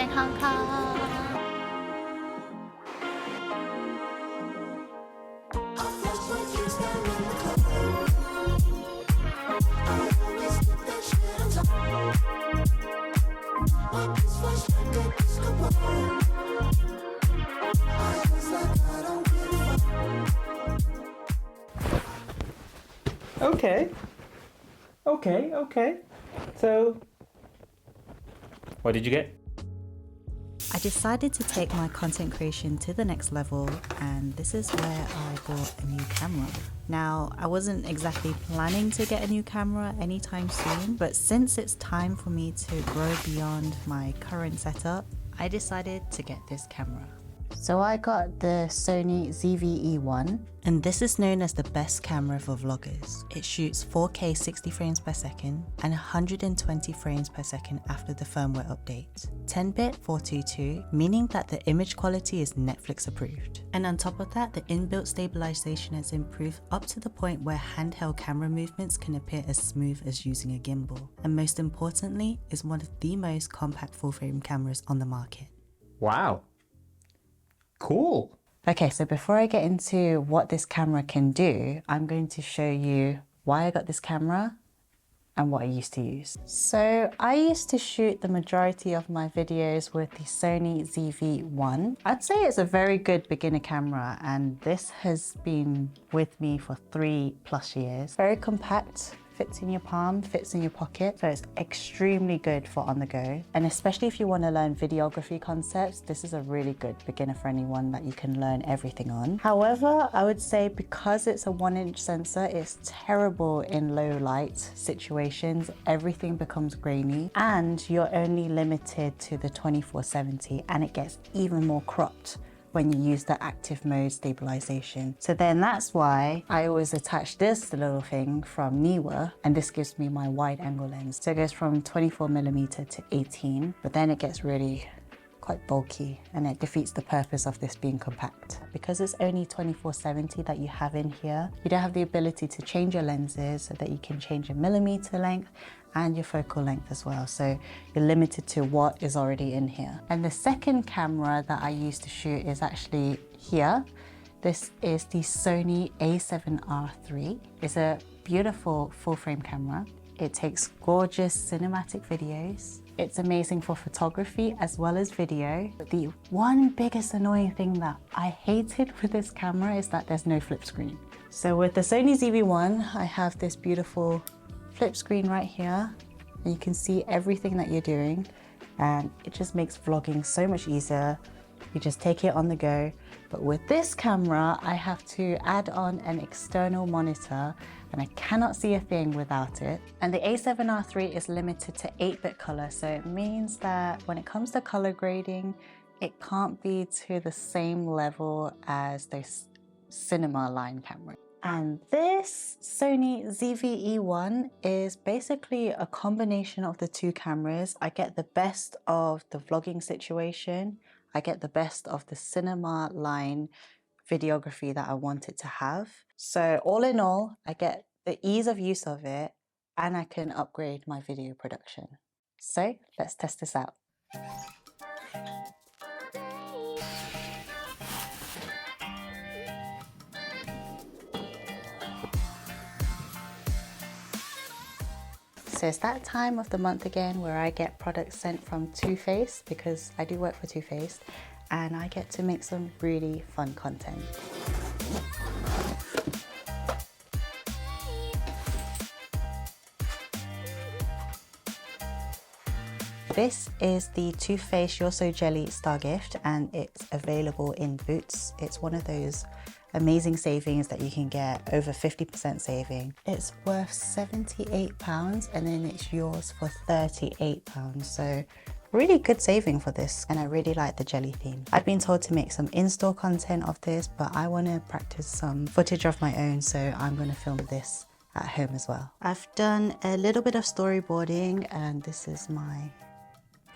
in Hong Kong. Okay. So, what did you get? I decided to take my content creation to the next level, and this is where I bought a new camera. Now, I wasn't exactly planning to get a new camera anytime soon, but since it's time for me to grow beyond my current setup, I decided to get this camera. So I got the Sony ZV-E1, and this is known as the best camera for vloggers. It shoots 4K 60 frames per second and 120 frames per second after the firmware update. 10-bit 422, meaning that the image quality is Netflix approved. And on top of that, the inbuilt stabilization has improved up to the point where handheld camera movements can appear as smooth as using a gimbal. And most importantly, is one of the most compact full-frame cameras on the market. Wow. Cool. Okay, so before I get into what this camera can do, I'm going to show you why I got this camera and what I used to use. So I used to shoot the majority of my videos with the Sony ZV-E1. I'd say it's a very good beginner camera, and this has been with me for 3+ years. Very compact. Fits in your palm, fits in your pocket, so it's extremely good for on the go. And especially if you want to learn videography concepts, this is a really good beginner for anyone that you can learn everything on. However, I would say because it's a 1-inch sensor, it's terrible in low light situations. Everything becomes grainy, and you're only limited to the 2470, and it gets even more cropped when you use the active mode stabilization. So then that's why I always attach this little thing from Neewer, and this gives me my wide angle lens. So it goes from 24mm to 18, but then it gets really quite bulky, and it defeats the purpose of this being compact. Because it's only 2470 that you have in here, you don't have the ability to change your lenses so that you can change your millimeter length and your focal length as well. So you're limited to what is already in here. And the second camera that I use to shoot is actually here. This is the Sony a7R III. It's a beautiful full frame camera. It takes gorgeous cinematic videos. It's amazing for photography as well as video. The one biggest annoying thing that I hated with this camera is that there's no flip screen. So with the Sony ZV-E1, I have this beautiful flip screen right here, and you can see everything that you're doing, and it just makes vlogging so much easier. You just take it on the go. But with this camera, I have to add on an external monitor, and I cannot see a thing without it. And the a7R III is limited to 8-bit color, so it means that when it comes to color grading, it can't be to the same level as those cinema line cameras. And this Sony ZV-E1 is basically a combination of the two cameras. I get the best of the vlogging situation. I get the best of the cinema line videography that I want it to have. So all in all, I get the ease of use of it, and I can upgrade my video production. So let's test this out. So it's that time of the month again where I get products sent from Too Faced, because I do work for Too Faced, and I get to make some really fun content. This is the Too Faced You're So Jelly Star Gift, and it's available in Boots. It's one of those amazing savings that you can get, over 50% saving. It's worth £78, and then it's yours for £38. So really good saving for this, and I really like the jelly theme. I've been told to make some in-store content of this, but I want to practice some footage of my own, so I'm going to film this at home as well. I've done a little bit of storyboarding, and this is my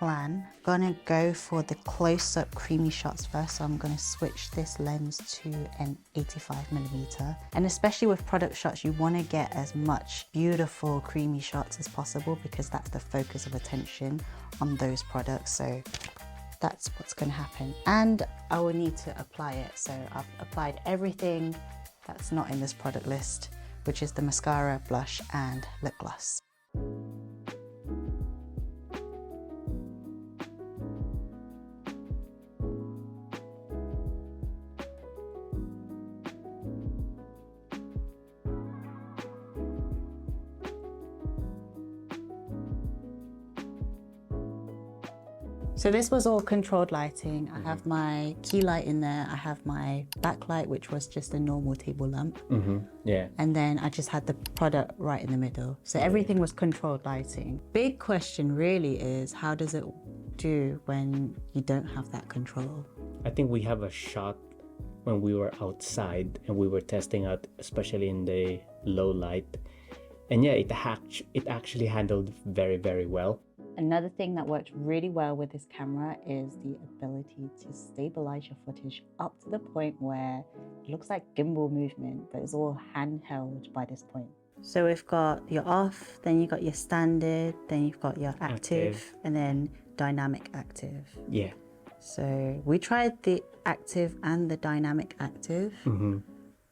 plan. I'm gonna go for the close-up creamy shots first, so I'm gonna switch this lens to an 85mm. And especially with product shots, you want to get as much beautiful creamy shots as possible, because that's the focus of attention on those products. So that's what's going to happen. And I will need to apply it. So I've applied everything that's not in this product list, which is the mascara, blush, and lip gloss. So this was all controlled lighting. I have my key light in there. I have my backlight, which was just a normal table lamp. Yeah. And then I just had the product right in the middle. So everything was controlled lighting. Big question really is, how does it do when you don't have that control? I think we have a shot when we were outside and we were testing out, especially in the low light. And yeah, it actually handled very, very well. Another thing that works really well with this camera is the ability to stabilize your footage up to the point where it looks like gimbal movement, but it's all handheld by this point. So we've got your off, then you've got your standard, then you've got your active, and then dynamic active. Yeah. So we tried the active and the dynamic active,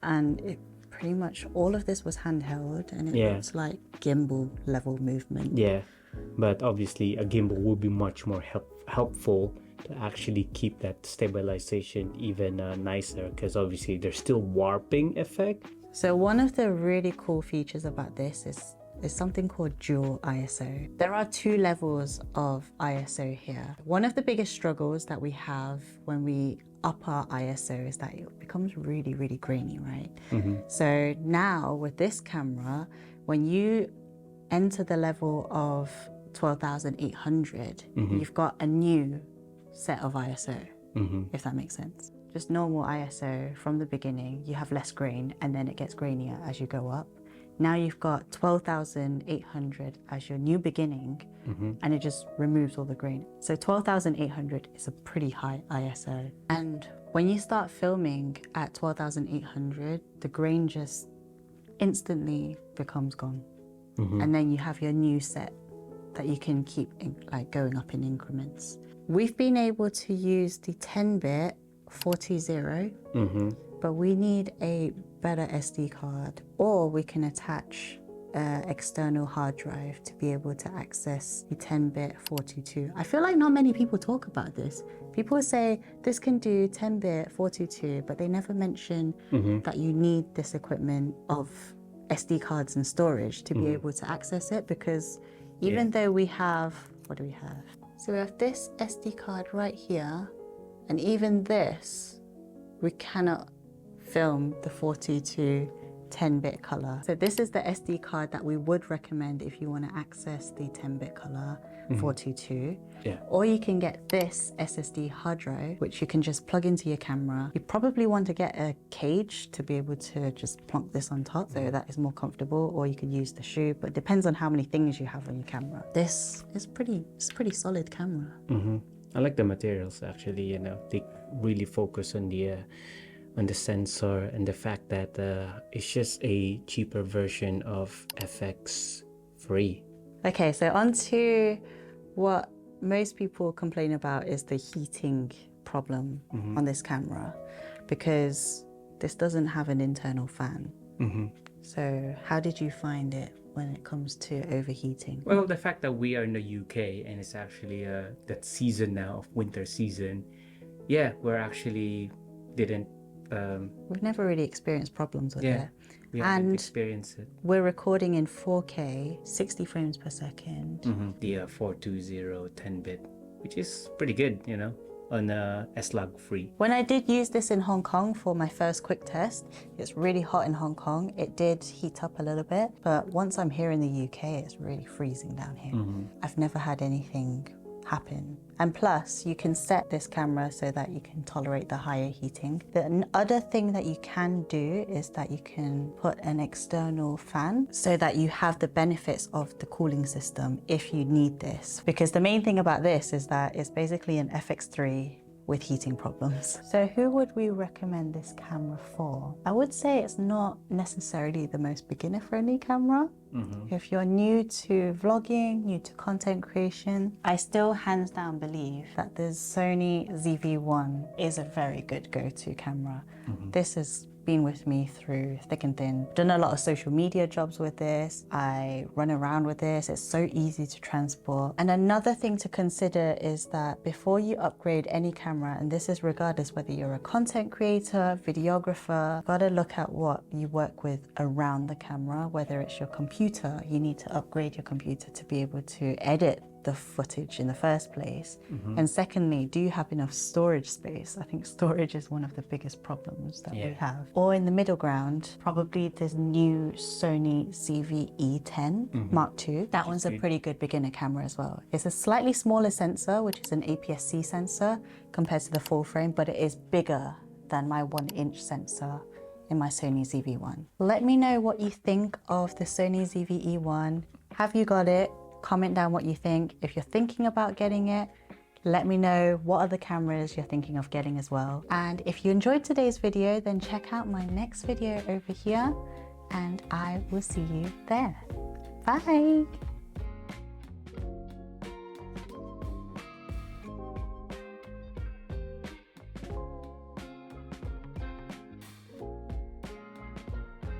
and it pretty much all of this was handheld, and it looks like gimbal level movement. Yeah. But obviously a gimbal would be much more helpful to actually keep that stabilization even nicer, because obviously there's still warping effect. So one of the really cool features about this is something called dual ISO. There are two levels of ISO here. One of the biggest struggles that we have when we up our ISO is that it becomes really, really grainy, right? So now with this camera, when you enter the level of 12,800, you've got a new set of ISO, if that makes sense. Just normal ISO from the beginning, you have less grain, and then it gets grainier as you go up. Now you've got 12,800 as your new beginning, and it just removes all the grain. So 12,800 is a pretty high ISO. And when you start filming at 12,800, the grain just instantly becomes gone. And then you have your new set that you can keep going up in increments. We've been able to use the 10-bit 420, but we need a better SD card, or we can attach an external hard drive to be able to access the 10-bit 422. I feel like not many people talk about this. People say this can do 10-bit 422, but they never mention that you need this equipment of SD cards and storage to be able to access it, because even though we have, what do we have? So we have this SD card right here, and even this, we cannot film the 422 10-bit color. So this is the SD card that we would recommend if you want to access the 10-bit color 422. Yeah. Or you can get this SSD hard drive, which you can just plug into your camera. You probably want to get a cage to be able to just plonk this on top, so that is more comfortable, or you could use the shoe, but it depends on how many things you have on your camera. This is it's a pretty solid camera. I like the materials actually, you know, they really focus on the sensor and the fact that it's just a cheaper version of FX free. Okay, so on to what most people complain about is the heating problem on this camera, because this doesn't have an internal fan. So how did you find it when it comes to overheating? Well, the fact that we are in the UK and it's actually that season now of winter season, yeah, we're actually didn't We've never really experienced problems with it. We haven't experienced it. We're recording in 4K, 60 frames per second. The 420 10-bit, which is pretty good, you know, on S-Log free. When I did use this in Hong Kong for my first quick test, it's really hot in Hong Kong. It did heat up a little bit, but once I'm here in the UK, it's really freezing down here. I've never had anything happen. And plus, you can set this camera so that you can tolerate the higher heating. The other thing that you can do is that you can put an external fan so that you have the benefits of the cooling system if you need this. Because the main thing about this is that it's basically an FX3 with heating problems. So who would we recommend this camera for? I would say it's not necessarily the most beginner friendly camera. If you're new to vlogging, new to content creation, I still hands down believe that the Sony ZV-E1 is a very good go-to camera. This has been with me through thick and thin. Done a lot of social media jobs with this. I run around with this. It's so easy to transport. And another thing to consider is that before you upgrade any camera, and this is regardless whether you're a content creator, videographer, gotta look at what you work with around the camera. Whether it's your computer, you need to upgrade your computer to be able to edit the footage in the first place. And secondly, do you have enough storage space? I think storage is one of the biggest problems that we have. Or in the middle ground, probably this new Sony ZV-E10 Mark II. That one's a pretty good beginner camera as well. It's a slightly smaller sensor, which is an APS-C sensor compared to the full frame, but it is bigger than my 1-inch sensor in my Sony ZV-E1. Let me know what you think of the Sony ZV-E1. Have you got it? Comment down what you think. If you're thinking about getting it, let me know what other cameras you're thinking of getting as well. And if you enjoyed today's video, then check out my next video over here, and I will see you there. Bye.